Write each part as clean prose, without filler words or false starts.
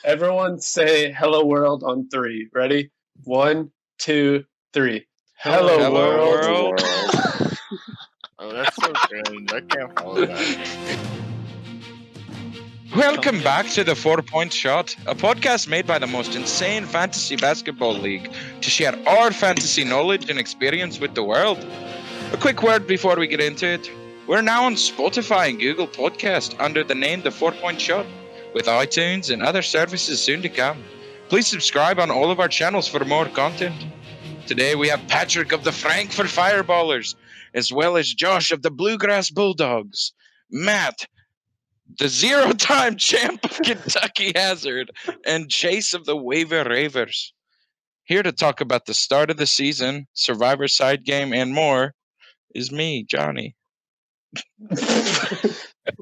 Everyone say hello world on 3. Ready? 1, 2, 3. Hello world. world. Oh, that's so strange. I can't follow that. Welcome back to the 4-Point Shot, a podcast made by the most insane fantasy basketball league to share our fantasy knowledge and experience with the world. A quick word before we get into it. We're now on Spotify and Google Podcast under the name The 4-Point Shot, with iTunes and other services soon to come. Please subscribe on all of our channels for more content. Today we have Patrick of the Frankfurt Fireballers, as well as Josh of the Bluegrass Bulldogs, Matt, the zero-time champ of Kentucky Hazard, and Chase of the Waiver Ravers. Here to talk about the start of the season, Survivor side game, and more is me, Jonny.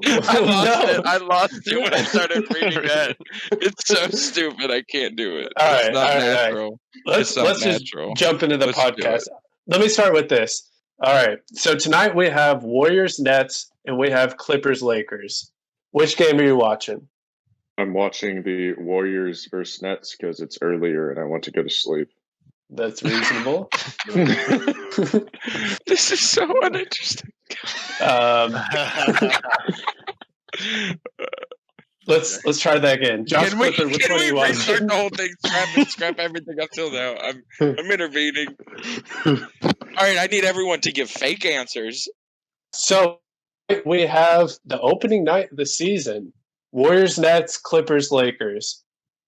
I lost it when I started reading that. It's so stupid. I can't do it. It's not natural. Let's just jump into the podcast. Let me start with this. All right. So tonight we have Warriors Nets and we have Clippers Lakers. Which game are you watching? I'm watching the Warriors versus Nets because it's earlier and I want to go to sleep. That's reasonable. This is so uninteresting. Let's try that again. Josh Clipper, which one are you watching? Restart the whole thing? Scrap everything up till now. I'm intervening. All right, I need everyone to give fake answers. So we have the opening night of the season. Warriors, Nets, Clippers, Lakers.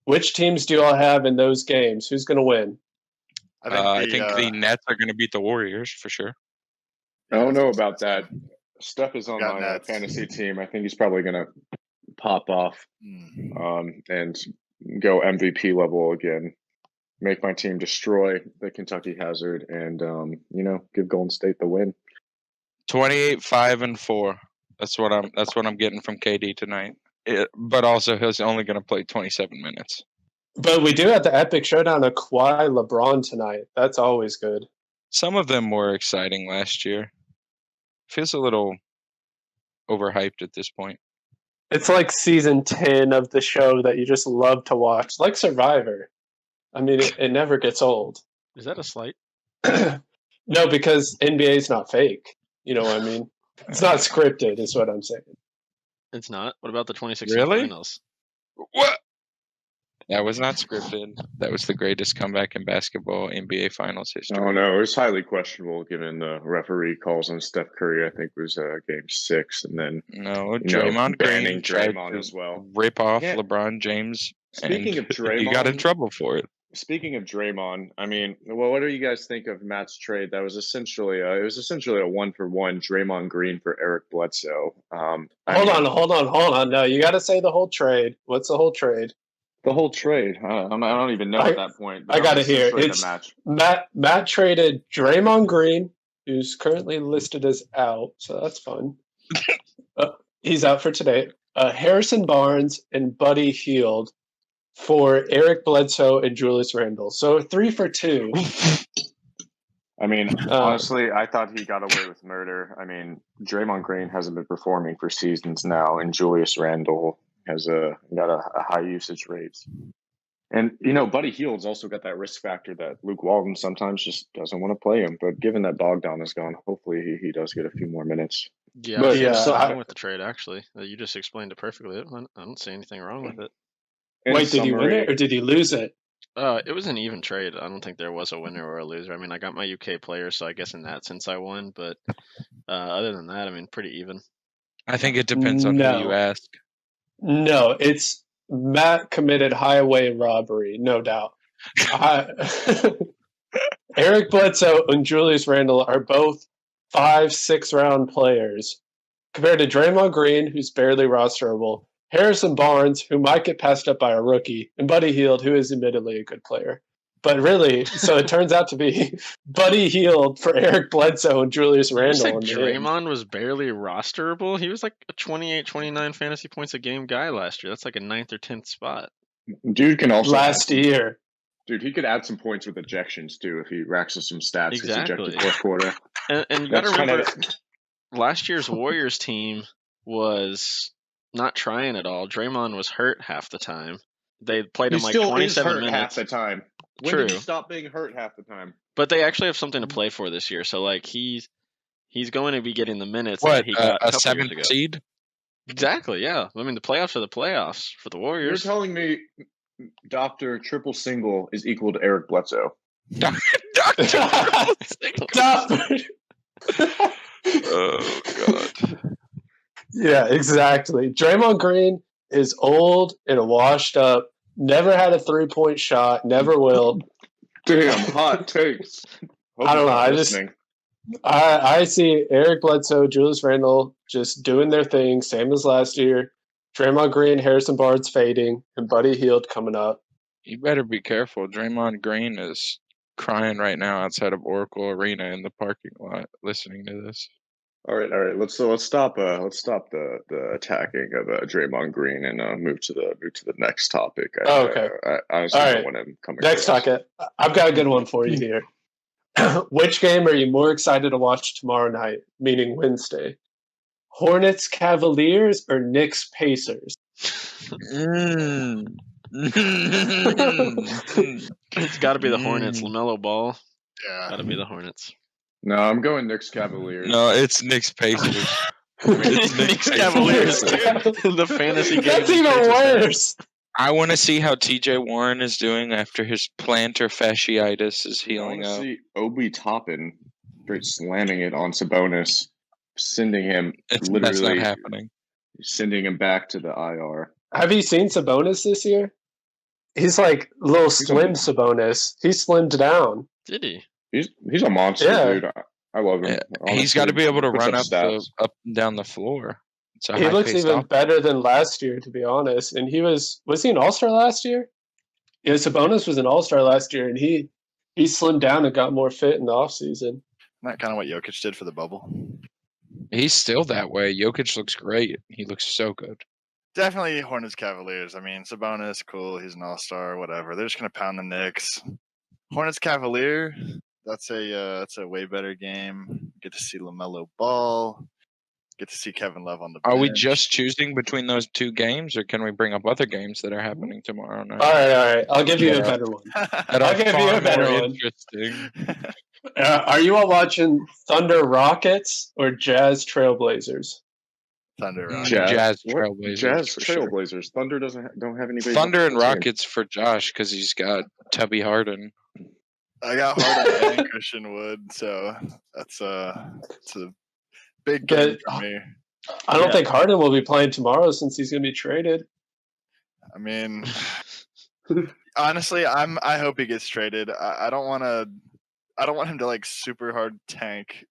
Which teams do you all have in those games? Who's going to win? I think the Nets are going to beat the Warriors for sure. I don't know about that. Steph is on my fantasy team. I think he's probably going to pop off and go MVP level again. Make my team destroy the Kentucky Hazard and, give Golden State the win. 28-5-4. That's what I'm getting from KD tonight. But also, he's only going to play 27 minutes. But we do have the epic showdown of Kawhi LeBron tonight. That's always good. Some of them were exciting last year. Feels a little overhyped at this point. It's like season 10 of the show that you just love to watch, like Survivor. I mean, it never gets old. Is that a slight? No, because NBA is not fake. You know what I mean? It's not scripted, is what I'm saying. It's not? What about the 2016 finals? What? That was not scripted. That was the greatest comeback in basketball NBA Finals history. Oh, no. It was highly questionable given the referee calls on Steph Curry. I think it was game 6. And then Draymond banning Draymond as well. Rip off LeBron James. Speaking of Draymond, he got in trouble for it. Speaking of Draymond, I mean, what do you guys think of Matt's trade? That was essentially a 1-for-1 Draymond Green for Eric Bledsoe. Hold on. No, you got to say the whole trade. What's the whole trade? The whole trade. I don't even know at that point. I got to hear. It's Matt traded Draymond Green, who's currently listed as out, so that's fun. He's out for today. Harrison Barnes and Buddy Hield for Eric Bledsoe and Julius Randle. So 3 for 2. I mean, honestly, I thought he got away with murder. I mean, Draymond Green hasn't been performing for seasons now, and Julius Randle has got a high usage rate. And, Buddy Hield's also got that risk factor that Luke Walton sometimes just doesn't want to play him. But given that Bogdan is gone, hopefully he does get a few more minutes. Yeah, I'm with the trade, actually. You just explained it perfectly. I don't see anything wrong with it. Wait, did he win it or did he lose it? It was an even trade. I don't think there was a winner or a loser. I mean, I got my UK player, so I guess in that sense I won. But other than that, I mean, pretty even. I think it depends on who you ask. No, it's Matt committed highway robbery, no doubt. Eric Bledsoe and Julius Randle are both 5-6 round players compared to Draymond Green, who's barely rosterable, Harrison Barnes, who might get passed up by a rookie, and Buddy Hield, who is admittedly a good player. But really, so it turns out to be Buddy Hield for Eric Bledsoe and Julius Randle. Draymond was barely rosterable? He was like a 28, 29 fantasy points a game guy last year. That's like a 9th or 10th spot. Dude can also last year. Dude, he could add some points with ejections too if he racks up some stats. Exactly. Ejected fourth quarter. And you got to remember, last year's Warriors team was not trying at all. Draymond was hurt half the time. They played He him like still is 27 hurt half minutes. the time. When True. did he stop being hurt half the time? But they actually have something to play for this year. So like he's going to be getting the minutes What, that he got a a couple years 7th ago. seed? Exactly, yeah. I mean, the playoffs are the playoffs for the You're Warriors. telling me Dr. Triple Single is equal to Eric Bledsoe? Dr. Oh, God. Yeah, exactly. Draymond Green is old and washed up. Never had a 3-point shot. Never will. Damn, hot takes. Hope I don't he's know. not I listening. I see Eric Bledsoe, Julius Randle just doing their thing, same as last year. Draymond Green, Harrison Barnes fading, and Buddy Hield coming up. You better be careful. Draymond Green is crying right now outside of Oracle Arena in the parking lot listening to this. All right. Let's stop the attacking of Draymond Green and move to the next topic. Okay. I honestly All don't right. want him coming. Next topic. I've got a good one for you here. Which game are you more excited to watch tomorrow night, meaning Wednesday? Hornets Cavaliers or Knicks Pacers? It's got to be the Hornets. LaMelo Ball. Yeah. Got to be the Hornets. No, I'm going Knicks Cavaliers. No, it's Knicks Pacers. It's Knicks Cavaliers, dude. The fantasy game. That's even worse. I want to see how TJ Warren is doing after his plantar fasciitis is healing I up. want to see Obi Toppin straight slamming it on Sabonis, sending him That's literally not happening. sending him back to the IR. Have you seen Sabonis this year? He's like little slim Sabonis. He slimmed down. Did he? He's a monster, Yeah. dude. I love him. He's got to be able to Puts run up up stats. up and down the floor. It's a He looks high-paced even offense. better than last year, to be honest. And he was he an All-Star last year? Yeah, Sabonis was an All-Star last year, and he slimmed down and got more fit in the offseason. Isn't that kind of what Jokic did for the bubble? He's still that way. Jokic looks great. He looks so good. Definitely Hornets Cavaliers. I mean, Sabonis, cool. He's an all-star, whatever. They're just going to pound the Knicks. Hornets Cavalier, that's a way better game. Get to see LaMelo Ball. Get to see Kevin Love on the bench. Are we just choosing between those two games, or can we bring up other games that are happening tomorrow night? All right. I'll give you a better one. That I'll are give you far a better more one. interesting. Are you all watching Thunder Rockets or Jazz Trailblazers? Thunder Rockets. Jazz What? Trailblazers. Jazz for sure. Trailblazers. Thunder don't have anybody. Thunder on and the team. Rockets for Josh because he's got Tubby Harden. I got Harden and Christian Wood, so it's a big game for me. I don't think Harden will be playing tomorrow since he's going to be traded. I mean, honestly, I hope he gets traded. I don't want him to like super hard tank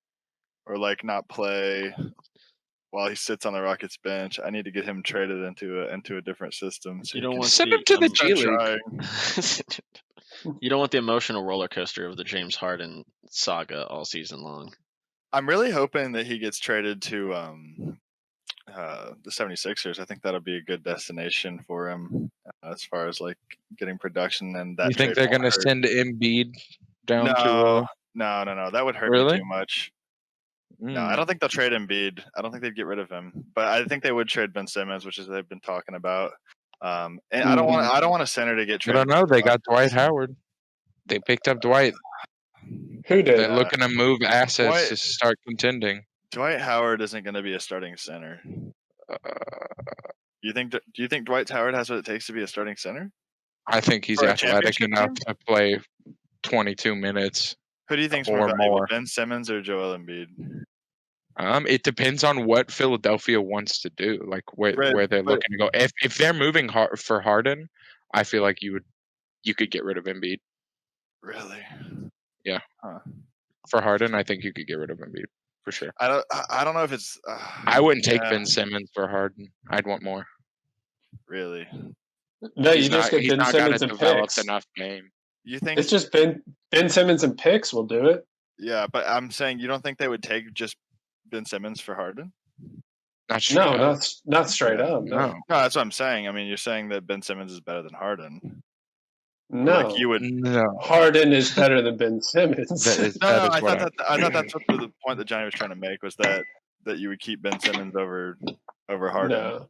or like not play while he sits on the Rockets bench. I need to get him traded into a different system. So You don't want Send him to the G League. trying. You don't want the emotional roller coaster of the James Harden saga all season long. I'm really hoping that he gets traded to the 76ers. I think that'll be a good destination for him as far as like getting production. And that You think trade they're won't going to hurt. send Embiid down to? No. That would hurt Really? me too much. No, I don't think they'll trade Embiid. I don't think they'd get rid of him. But I think they would trade Ben Simmons, which is they've been talking about. And I don't want a center to get I traded. don't know. They got Dwight Howard. They picked up Dwight. Who did? They're looking to move assets Dwight- to start contending. Dwight Howard isn't going to be a starting center. Do you think Dwight Howard has what it takes to be a starting center? I think he's For a athletic championship enough team? to play 22 minutes. Who do you think's Or more valuable, more. Ben Simmons or Joel Embiid? It depends on what Philadelphia wants to do, like where they're but- looking to go. If they're moving for Harden, I feel like you could get rid of Embiid. Really? For Harden, I think you could get rid of Embiid for sure. I don't know if it's. I wouldn't take yeah, Ben Simmons for Harden. I'd want more. Really? No, He's you just not, get he's Ben not got Simmons a and developed picks. enough game. You think? It's just Ben Simmons and picks will do it. Yeah, but I'm saying you don't think they would take just Ben Simmons for Harden? Not straight No, up. not straight Yeah, up. No. No, that's what I'm saying. I mean, you're saying that Ben Simmons is better than Harden. No. Like you would. No. Harden is better than Ben Simmons. No, That I is what thought that's what the point that Johnny was trying to make was that you would keep Ben Simmons over Harden. No.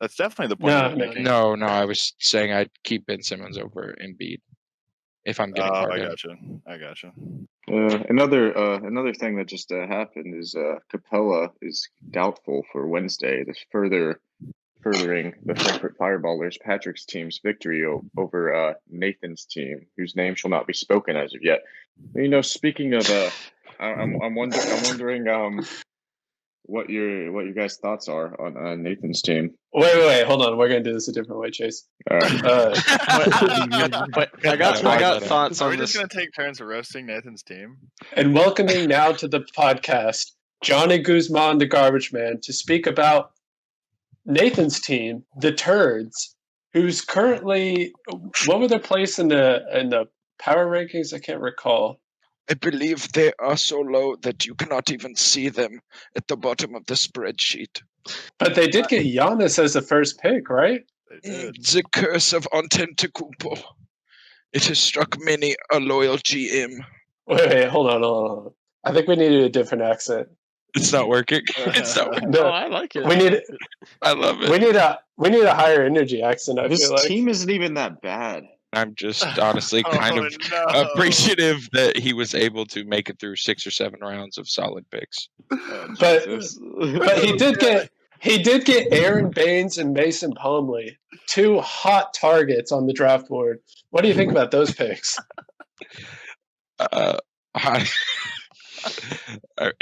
That's definitely the point. No, making. No, I was saying I'd keep Ben Simmons over Embiid if I'm getting Harden. I gotcha. Another thing that just happened is Capella is doubtful for Wednesday. This furthering the Frankfurt Fireballers Patrick's team's victory over Nathan's team, whose name shall not be spoken as of yet. Speaking of, I'm wondering what your guys' thoughts are on Nathan's team. Wait, hold on. We're gonna do this a different way, Chase. All right. I got thoughts Are on we this. just gonna take turns roasting Nathan's team? And welcoming now to the podcast, Jonny Guzman, the garbage man, to speak about Nathan's team, the Turds, who's currently, what were their place in the power rankings? I can't recall. I believe they are so low that you cannot even see them at the bottom of the spreadsheet. But they did get Giannis as the first pick, right? They did. The curse of Antetokounmpo. It has struck many a loyal GM. Wait, hold on. I think we needed a different accent. It's not working. It's not working. No, I like it. I love it. We need a higher energy accent. I This feel like team isn't even that bad. I'm just honestly kind of appreciative that he was able to make it through 6 or 7 rounds of solid picks. But he did get Aaron Baines and Mason Plumlee, 2 hot targets on the draft board. What do you think about those picks?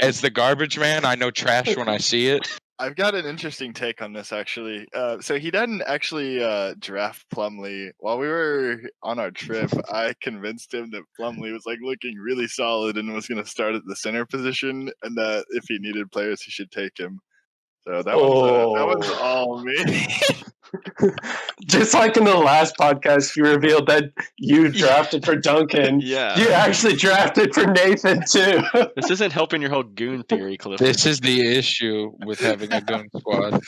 As the garbage man, I know trash when I see it. I've got an interesting take on this, actually. So he didn't actually draft Plumlee. While we were on our trip, I convinced him that Plumlee was looking really solid and was going to start at the center position, and that if he needed players, he should take him. So that was all me. Just like in the last podcast, you revealed that you drafted for Duncan. Yeah. You actually drafted for Nathan, too. This isn't helping your whole goon theory, Cliff. This is the issue with having a goon squad.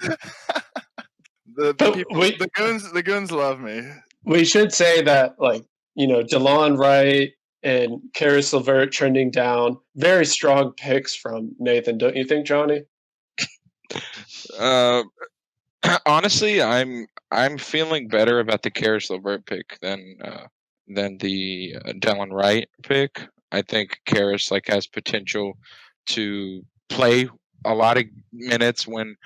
The goons love me. We should say that, DeLon Wright and Karis LeVert trending down. Very strong picks from Nathan, don't you think, Jonny? Honestly, I'm feeling better about the Karis LeVert pick than the Dallin Wright pick. I think Karis has potential to play a lot of minutes when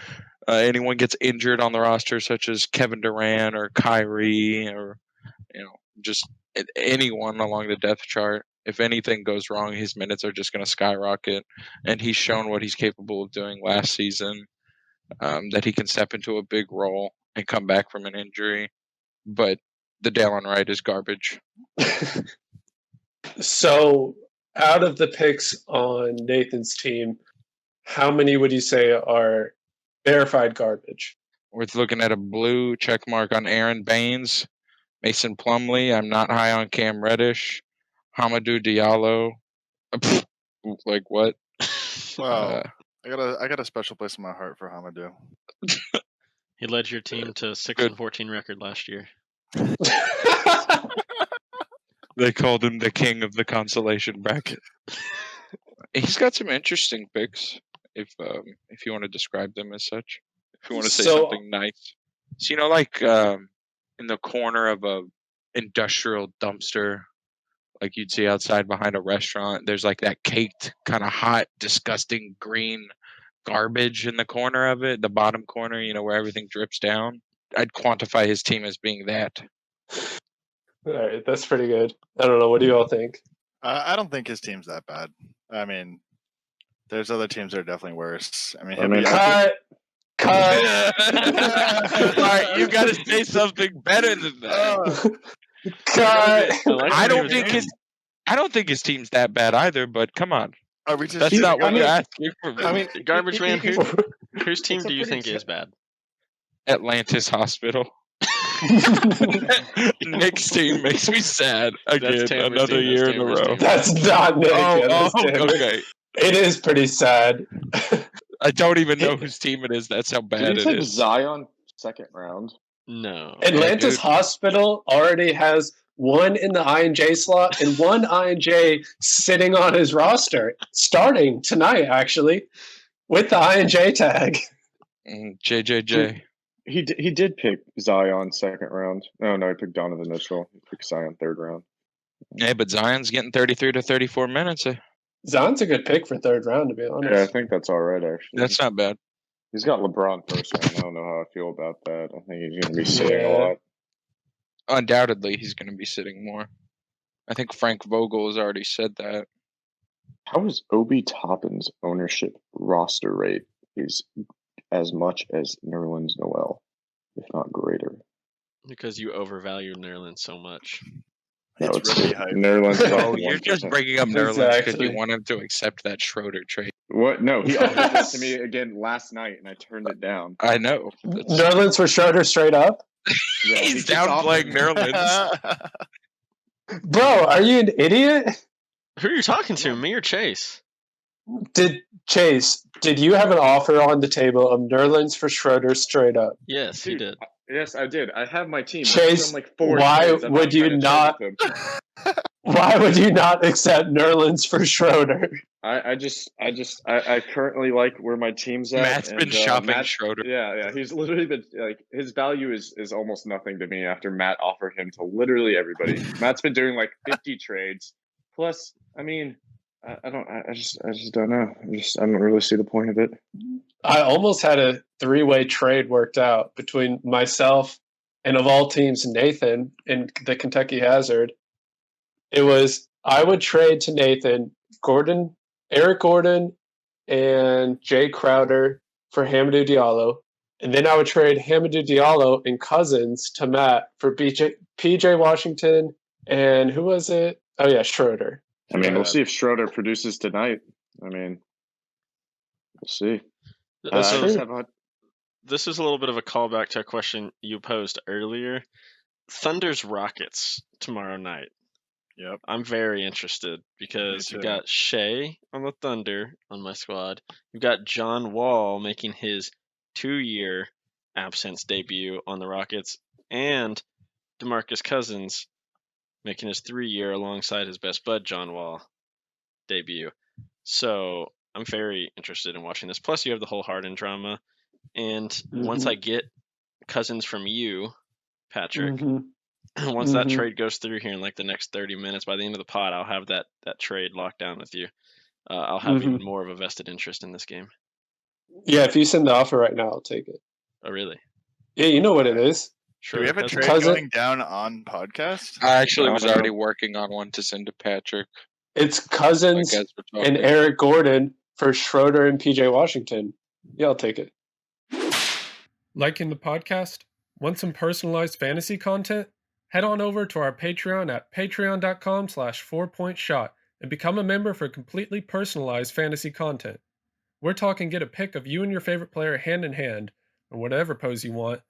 anyone gets injured on the roster, such as Kevin Durant or Kyrie or just anyone along the depth chart. If anything goes wrong, his minutes are just going to skyrocket, and he's shown what he's capable of doing last season. That he can step into a big role and come back from an injury, but the Dallin Wright is garbage. So, out of the picks on Nathan's team, how many would you say are verified garbage? We're looking at a blue check mark on Aaron Baines, Mason Plumlee. I'm not high on Cam Reddish, Hamidou Diallo. What? Wow. I got a special place in my heart for Hamidou. He led your team to 6-14 record last year. They called him the king of the consolation bracket. He's got some interesting picks, if you want to describe them as such. If you want to say something nice. So, in the corner of a industrial dumpster, like you'd see outside behind a restaurant, there's that caked, kind of hot, disgusting green garbage in the corner of it, the bottom corner, where everything drips down. I'd quantify his team as being that. All right, that's pretty good. I don't know. What do you all think? I don't think his team's that bad. I mean, there's other teams that are definitely worse. Cut. All right, you got to say something better than that. Cut. I don't think his team's that bad either. But come on, that's not what you're asking for. Garbage man, whose team do you think is bad? Atlantis Hospital. Nick's team makes me sad again. Another year in a row. That's not Nick. Okay. It is pretty sad. I don't even know whose team it is. That's how bad it is. Zion second round. No. Atlantis Hospital already has one in the INJ slot and one INJ sitting on his roster, starting tonight, actually, with the INJ tag. JJJ. He did pick Zion second round. Oh no, he picked Donovan Mitchell. He picked Zion third round. Yeah, but Zion's getting 33 to 34 minutes. Zion's a good pick for third round, to be honest. Yeah, I think that's all right actually. That's not bad. He's got LeBron first round. I don't know how I feel about that. I think he's going to be sitting a lot. Undoubtedly, he's going to be sitting more. I think Frank Vogel has already said that. How is Obi Toppin's ownership roster rate is as much as Nerlens Noel, if not greater? Because you overvalue Nerlens so much. No, It's really hype. Nerlens. Oh, you're just 1%. bringing up Nerlens because Exactly. you want him to accept that Schroeder trade. What? No, he offered this to me again last night, and I turned it down. I know. Nerlens for Schroeder straight up? Yeah, he He's keeps offering downplaying me. Nerlens. Bro, are you an idiot? Who are you talking to, me or Chase? Did you have an offer on the table of Nerlens for Schroeder straight up? Yes, he Dude, did. Yes, I did. I have my team. Chase, I've done like 4 why trades. I'm would you trying to not- trade with him. Why would you not accept Nerlens for Schroeder? I currently like where my team's at. Matt's been shopping Matt, Schroeder. Yeah. He's literally been like his value is almost nothing to me after Matt offered him to literally everybody. Matt's been doing like 50 trades. Plus, I mean, I just don't know. I don't really see the point of it. I almost had a 3-way trade worked out between myself and, of all teams, Nathan and the Kentucky Hazard. It was I would trade to Nathan Eric Gordon, and Jay Crowder for Hamidou Diallo, and then I would trade Hamidou Diallo and Cousins to Matt for PJ Washington and who was it? Oh yeah, Schroeder. I mean, we'll see if Schroeder produces tonight. I mean, we'll see. This is a little bit of a callback to a question you posed earlier. Thunder's Rockets tomorrow night. Yep. I'm very interested because you've got Shea on the Thunder on my squad. You've got John Wall making his 2-year absence debut on the Rockets, and DeMarcus Cousins making his 3-year alongside his best bud John Wall debut. So I'm very interested in watching this. Plus, you have the whole Harden drama, and once I get Cousins from you, Patrick. Once that trade goes through here in like the next 30 minutes, by the end of the pod, I'll have that trade locked down with you. I'll have even more of a vested interest in this game. Yeah, if you send the offer right now, I'll take it. Oh, really? Yeah, you know what it is. Sure. Do we have a Cousins. trade going down on podcast? I actually was already working on one to send to Patrick. It's Cousins and Eric Gordon for Schroeder and PJ Washington. Yeah, I'll take it. Liking the podcast? Want some personalized fantasy content? Head on over to our Patreon at patreon.com/4pointshot and become a member for completely personalized fantasy content. We're talking get a pic of you and your favorite player hand in hand, or whatever pose you want.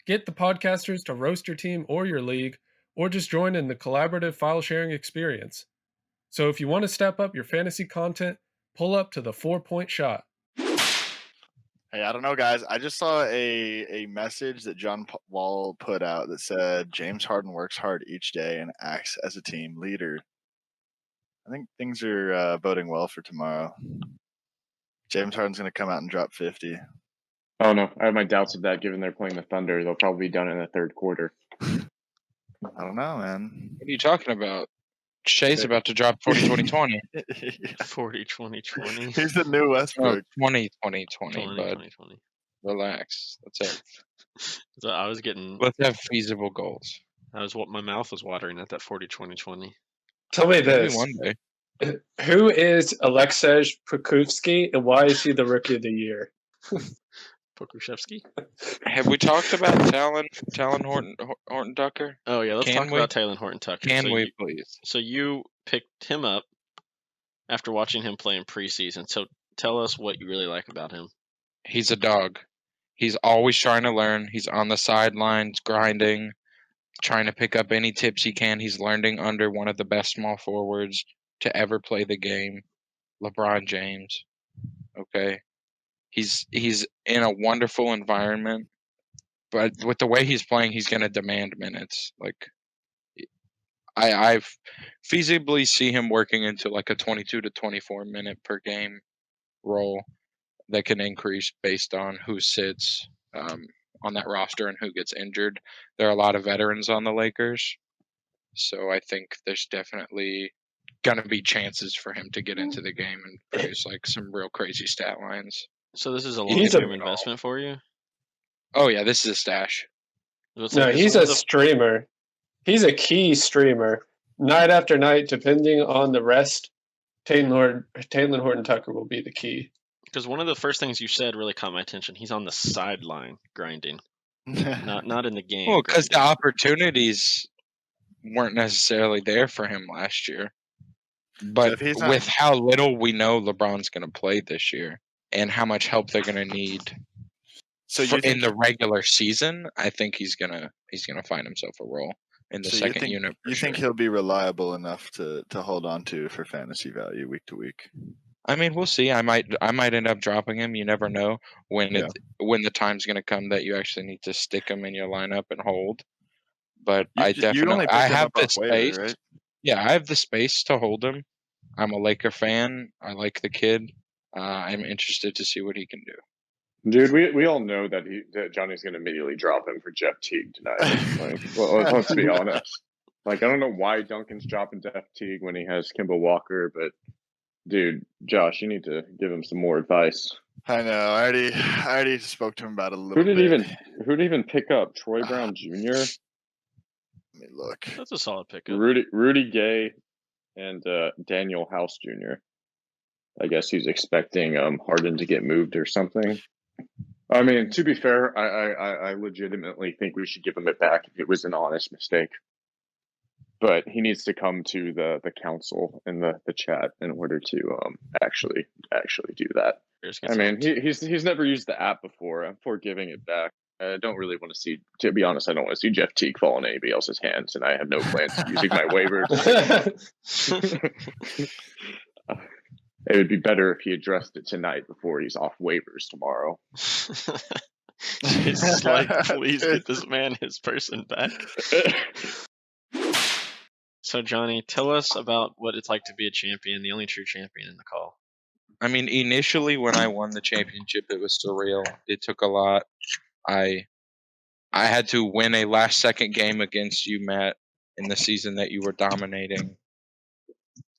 Get the podcasters to roast your team or your league, or just join in the collaborative file sharing experience. So if you want to step up your fantasy content, pull up to the 4-point shot. Hey, I don't know, guys. I just saw a message that John Wall put out that said James Harden works hard each day and acts as a team leader. I think things are boding well for tomorrow. James Harden's going to come out and drop 50. Oh, no. I have my doubts of that, given they're playing the Thunder. They'll probably be done in the third quarter. I don't know, man. What are you talking about? Shea's about to drop 40-20-20. 40-20-20. He's the new Westbrook. 20-20-20, 20, bud. 20. Relax. That's it. So I was getting. Let's have feasible goals. My mouth was watering at that 40-20-20. Tell me Maybe this. one day. Who is Aleksej Pokusevski and why is he the Rookie of the Year? Pokushevsky? Have we talked about Talen Horton-Tucker? Oh, yeah, let's talk about Talen Horton-Tucker. Can we, please? So you picked him up after watching him play in preseason. So tell us what you really like about him. He's a dog. He's always trying to learn. He's on the sidelines grinding, trying to pick up any tips he can. He's learning under one of the best small forwards to ever play the game, LeBron James. Okay. He's in a wonderful environment, but with the way he's playing, he's going to demand minutes. Like, I feasibly see him working into like a 22 to 24 minute per game role that can increase based on who sits on that roster and who gets injured. There are a lot of veterans on the Lakers, so I think there's definitely going to be chances for him to get into the game and produce like some real crazy stat lines. So this is a He's a- long-term investment for you? Oh yeah, this is a stash. No, he's a streamer. He's a key streamer. Night after night, depending on the rest, Talen Horton-Tucker will be the key. Because one of the first things you said really caught my attention. He's on the sideline grinding, not in the game. Well, because the opportunities weren't necessarily there for him last year. But with how little we know LeBron's going to play this year and how much help they're going to need in the regular season, I think he's gonna find himself a role in the second unit. You think he'll be reliable enough to hold on to for fantasy value week to week? I mean, we'll see. I might end up dropping him. You never know when the time's going to come that you actually need to stick him in your lineup and hold. But I have the space. Right? Yeah, I have the space to hold him. I'm a Laker fan. I like the kid. I'm interested to see what he can do. Dude, we all know that Johnny's going to immediately drop him for Jeff Teague tonight. Like, well, let's be honest. Like, I don't know why Duncan's dropping Jeff Teague when he has Kemba Walker, but dude, Josh, you need to give him some more advice. I know. I already spoke to him about it a little bit. Who'd even pick up Troy Brown Jr.? Let me look. That's a solid pickup. Rudy Gay and Daniel House Jr. I guess he's expecting Harden to get moved or something. I mean, to be fair, I legitimately think we should give him it back if it was an honest mistake. But he needs to come to the council in the chat in order to actually do that. I mean, he's never used the app before. I'm for giving it back. I don't really want to see, to be honest, I don't want to see Jeff Teague fall in anybody else's hands, and I have no plans of using my waivers. It would be better if he addressed it tonight before he's off waivers tomorrow. It's like, please get this man his person back. So, Johnny, tell us about what it's like to be a champion, the only true champion in the call. I mean, initially when I won the championship, it was surreal. It took a lot. I had to win a last-second game against you, Matt, in the season that you were dominating.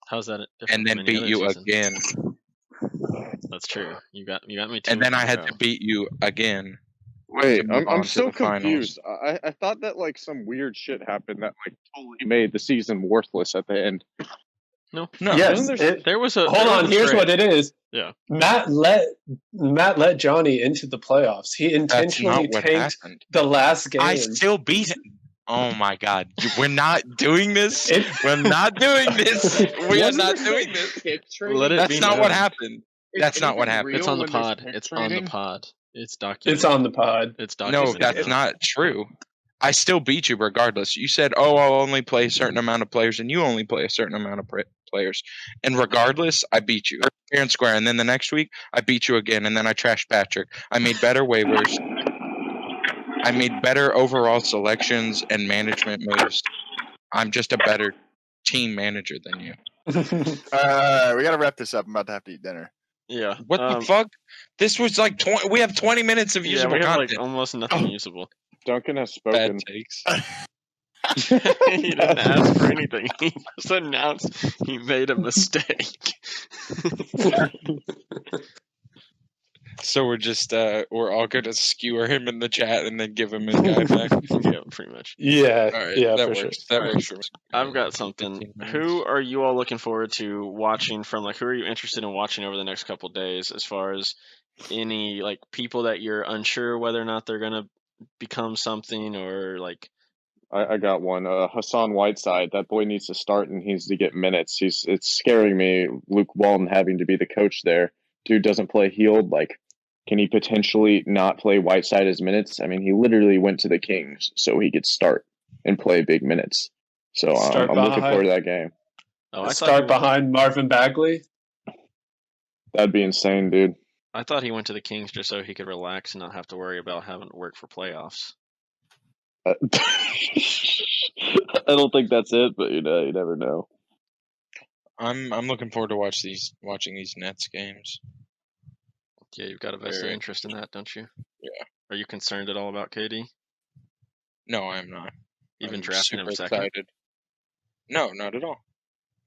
How's that? And then beat you again. That's true. You got me. And then I had to beat you again. Wait, I'm so confused. I thought that like some weird shit happened that like totally made the season worthless at the end. No. Yes, there was a. Hold on. Here's what it is. Yeah. Matt let Johnny into the playoffs. He intentionally tanked the last game. I still beat him. Oh my God! We're not doing this. We're not doing this. We are not doing this. That's not what happened. That's not what happened. It's on the pod. It's on the pod. It's documented. It's on the pod. It's documented. No, that's not true. I still beat you regardless. You said, "Oh, I'll only play a certain amount of players," and you only play a certain amount of players. And regardless, I beat you fair and square. And then the next week, I beat you again, and then I trashed Patrick. I made better waivers. I made better overall selections and management moves. I'm just a better team manager than you. We got to wrap this up. I'm about to have to eat dinner. Yeah. What the fuck? This was like 20. We have 20 minutes of usable we have content. like almost nothing usable. Duncan has spoken. Bad takes. He didn't ask for anything. He just announced he made a mistake. So we're all gonna skewer him in the chat and then give him his guy back. Yeah, pretty much. Yeah. All right, yeah, that for works. sure. That works for me. I've got something. Who are you all looking forward to watching from? Like, who are you interested in watching over the next couple days? As far as any like people that you're unsure whether or not they're gonna become something, or like. I got one. Hassan Whiteside. That boy needs to start and he needs to get minutes. It's scaring me. Luke Walton having to be the coach there. Dude doesn't play Hield. Like, can he potentially not play Whiteside as minutes? I mean, he literally went to the Kings so he could start and play big minutes. So I'm looking forward to that game. Start behind Marvin Bagley. That'd be insane, dude. I thought he went to the Kings just so he could relax and not have to worry about having to work for playoffs. I don't think that's it, but you never know. I'm looking forward to watching these Nets games. Yeah, you've got a vested interest in that, don't you? Yeah. Are you concerned at all about KD? No, I'm not. Even I'm drafting super him second? excited. No, not at all.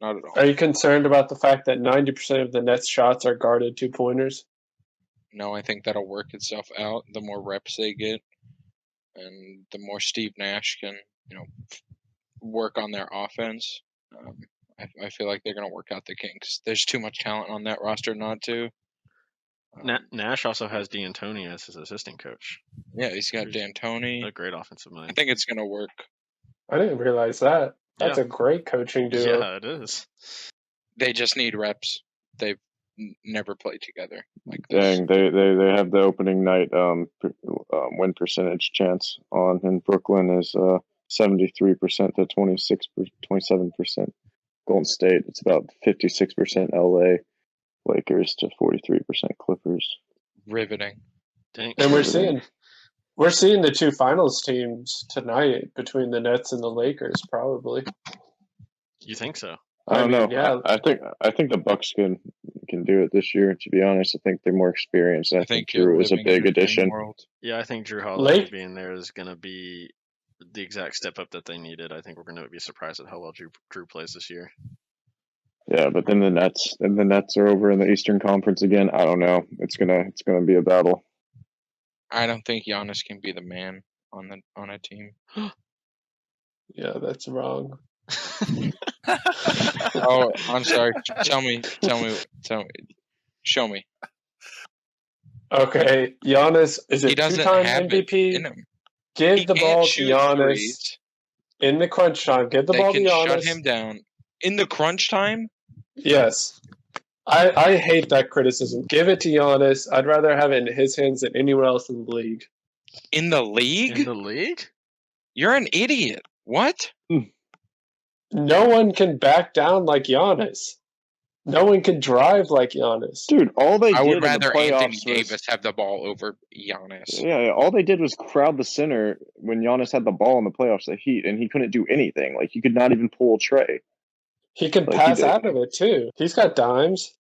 Not at all. Are you concerned about the fact that 90% of the Nets shots are guarded 2-pointers? No, I think that'll work itself out. The more reps they get, and the more Steve Nash can, work on their offense. I feel like they're going to work out the kinks. There's too much talent on that roster not to. Nash also has D'Antoni as his assistant coach. Yeah, he's got D'Antoni. A great offensive mind. I think it's going to work. I didn't realize that. That's a great coaching duo. Yeah, it is. They just need reps. They've never played together like this. Dang, they have the opening night win percentage chance on in Brooklyn is 73% to 27%. Golden State, it's about 56% LA. Lakers to 43% Clippers. Riveting. Dang. And we're seeing the two finals teams tonight between the Nets and the Lakers, probably. You think so? I don't know. Yeah. I think the Bucks can do it this year. To be honest, I think they're more experienced. I think Drew is a big addition. Yeah, I think Drew Holiday being there is going to be the exact step up that they needed. I think we're going to be surprised at how well Drew plays this year. Yeah, but then the Nets are over in the Eastern Conference again. I don't know. It's gonna be a battle. I don't think Giannis can be the man on a team. Yeah, that's wrong. Oh, I'm sorry. Tell me. Show me. Okay, Giannis is a two-time MVP. Give the ball to Giannis in the crunch time. Give the ball to Giannis. Shut him down in the crunch time. Yes. I hate that criticism. Give it to Giannis. I'd rather have it in his hands than anywhere else in the league. In the league? In the league? You're an idiot. What? No one can back down like Giannis. No one can drive like Giannis. Dude, all they I did would rather in the playoffs Anthony Davis have the ball over Giannis. Yeah, all they did was crowd the center when Giannis had the ball in the playoffs, the Heat, and he couldn't do anything. Like, he could not even pull a tray. He can pass out of it, too. He's got dimes.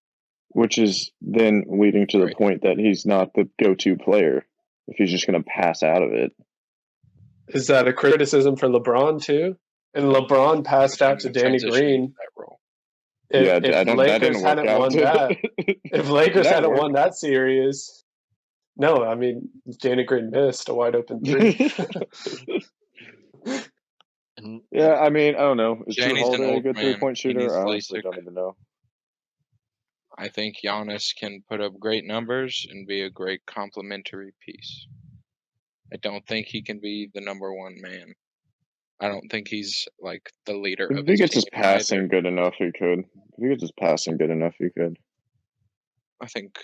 Which is then leading to the point that he's not the go-to player if he's just going to pass out of it. Is that a criticism for LeBron, too? And LeBron passed out to Danny Green. If Lakers hadn't won that, if Lakers hadn't won that series, no, I mean Danny Green missed a wide open three. Yeah, I mean, I don't know. Is Drew Danny's Holiday a good 3-point shooter? I honestly don't even know. I think Giannis can put up great numbers and be a great complementary piece. I don't think he can be the number one man. I don't think he's like the leader of his team. If he gets his passing good enough, he could. If he gets his passing good enough, he could. I think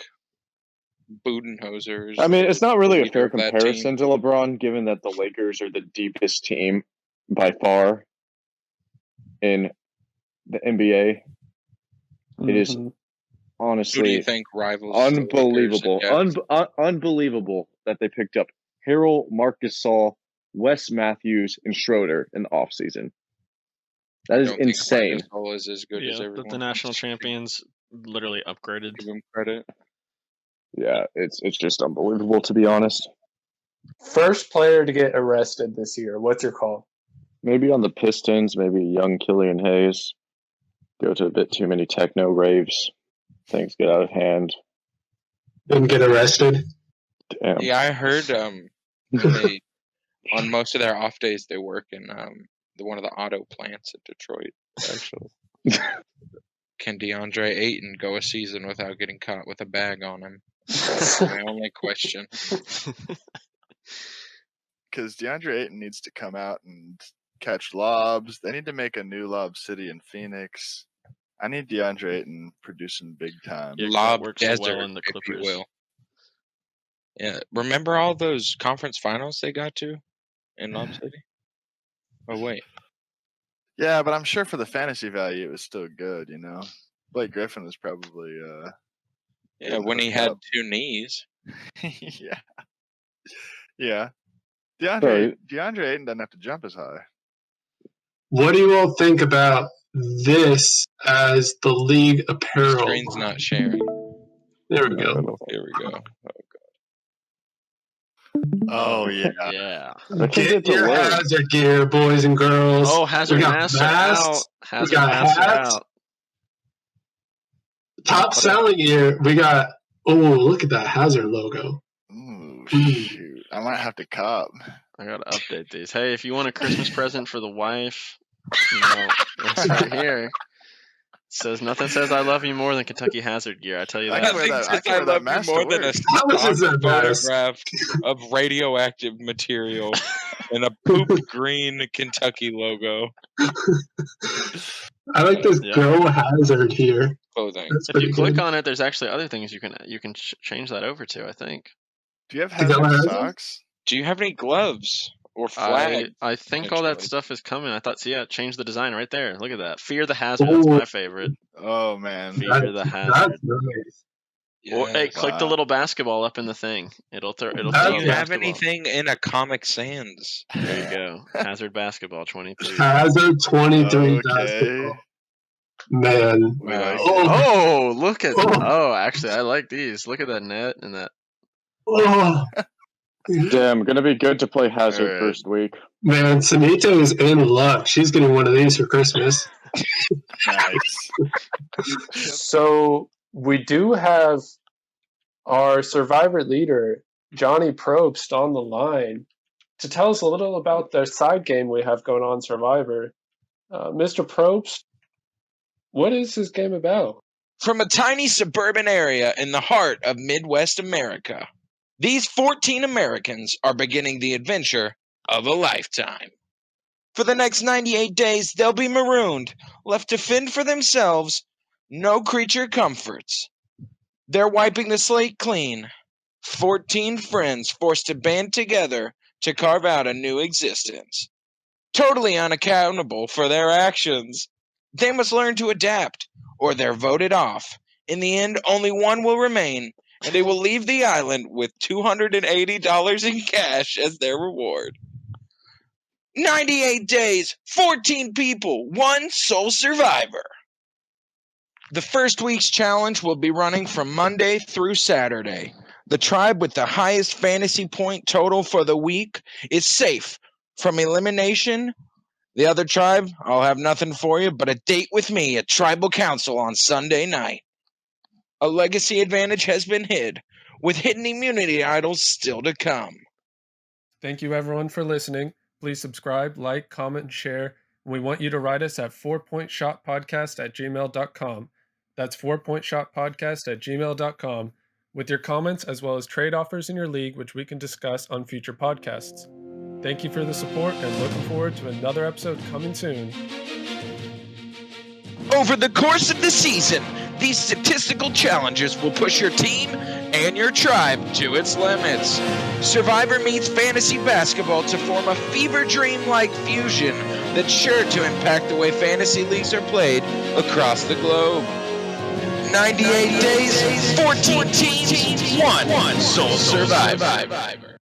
Budenholzer is. I mean, it's not really a fair comparison to LeBron, given that the Lakers are the deepest team by far in the NBA. It is honestly, who do you think rivals unbelievable, unbelievable that they picked up Harold, Marc Gasol, Wes Matthews, and Schroeder in the offseason. That is insane. Gasol is as good as everyone. The national champions literally upgraded. Give him credit. Yeah, it's just unbelievable, to be honest. First player to get arrested this year. What's your call? Maybe on the Pistons, maybe young Killian Hayes. Go to a bit too many techno raves. Things get out of hand. Didn't get arrested? Damn. Yeah, I heard they, on most of their off days they work in one of the auto plants in Detroit, actually. Can DeAndre Ayton go a season without getting caught with a bag on him? That's my only question. Because DeAndre Ayton needs to come out and catch lobs. They need to make a new lob city in Phoenix. I need DeAndre Ayton producing big time. Yeah, lob works desert, well in the if Clippers. you will. Yeah, remember all those conference finals they got to in Lob City? Oh wait. Yeah, but I'm sure for the fantasy value, it was still good. You know, Blake Griffin was probably. Yeah, when he had two knees. Yeah. Yeah. DeAndre Ayton doesn't have to jump as high. What do you all think about this as the league apparel? The screen's not sharing. There we go. Here we go. Oh, God. Oh yeah. Yeah. I can get to your work. hazard gear, boys and girls. Oh, Hazard We got Master masks, out. Hazard got Master hats. out. Top selling gear. We got. Oh, look at that Hazard logo. Ooh, shoot. I might have to cop. I gotta update these. Hey, if you want a Christmas present for the wife, you know, it's right here. Says nothing says I love you more than Kentucky Hazard gear. I tell you I that. can wear that. I can I wear that love mask you more to than a work. How much is stock that mask? photograph of radioactive material and a poop green Kentucky logo I like this Yeah. Go Hazard here. clothing. That's If pretty you click good. on it, there's actually other things you can change that over to. I think. Do you have You got hazard hazard? socks? Do you have any gloves or flag? I think all that potentially. stuff is coming. I thought, change the design right there. Look at that. Fear the Hazard. That's my favorite. Oh man. Fear the Hazard. That's nice. Or, hey, click the Wow. little basketball up in the thing. It'll throw. It'll Do throw Do a you have basketball. anything in a Comic Sans? There you go. Hazard basketball 23. Hazard 23 Okay. basketball. Man. We like Oh. it. Oh, look at. Oh. Oh, actually, I like these. Look at that net and that. Oh. Damn, gonna be good to play Hazard Alright. first week. Man, Samito is in luck. She's getting one of these for Christmas. Nice. So we do have our Survivor leader, Jonny Probst, on the line to tell us a little about the side game we have going on Survivor. Mr. Probst, what is this game about? From a tiny suburban area in the heart of Midwest America, these 14 Americans are beginning the adventure of a lifetime. For the next 98 days, they'll be marooned, left to fend for themselves, no creature comforts. They're wiping the slate clean. 14 friends forced to band together to carve out a new existence. Totally unaccountable for their actions. They must learn to adapt, or they're voted off. In the end, only one will remain, and they will leave the island with $280 in cash as their reward. 98 days, 14 people, one sole survivor. The first week's challenge will be running from Monday through Saturday. The tribe with the highest fantasy point total for the week is safe from elimination. The other tribe, I'll have nothing for you but a date with me at Tribal Council on Sunday night. A legacy advantage has been hid, with hidden immunity idols still to come. Thank you, everyone, for listening. Please subscribe, like, comment, and share. We want you to write us at 4pointshotpodcast@gmail.com. That's 4pointshotpodcast@gmail.com with your comments as well as trade offers in your league, which we can discuss on future podcasts. Thank you for the support and looking forward to another episode coming soon. Over the course of the season, these statistical challenges will push your team and your tribe to its limits. Survivor meets fantasy basketball to form a fever dream-like fusion that's sure to impact the way fantasy leagues are played across the globe. 98 days, 14 teams, one sole survivor.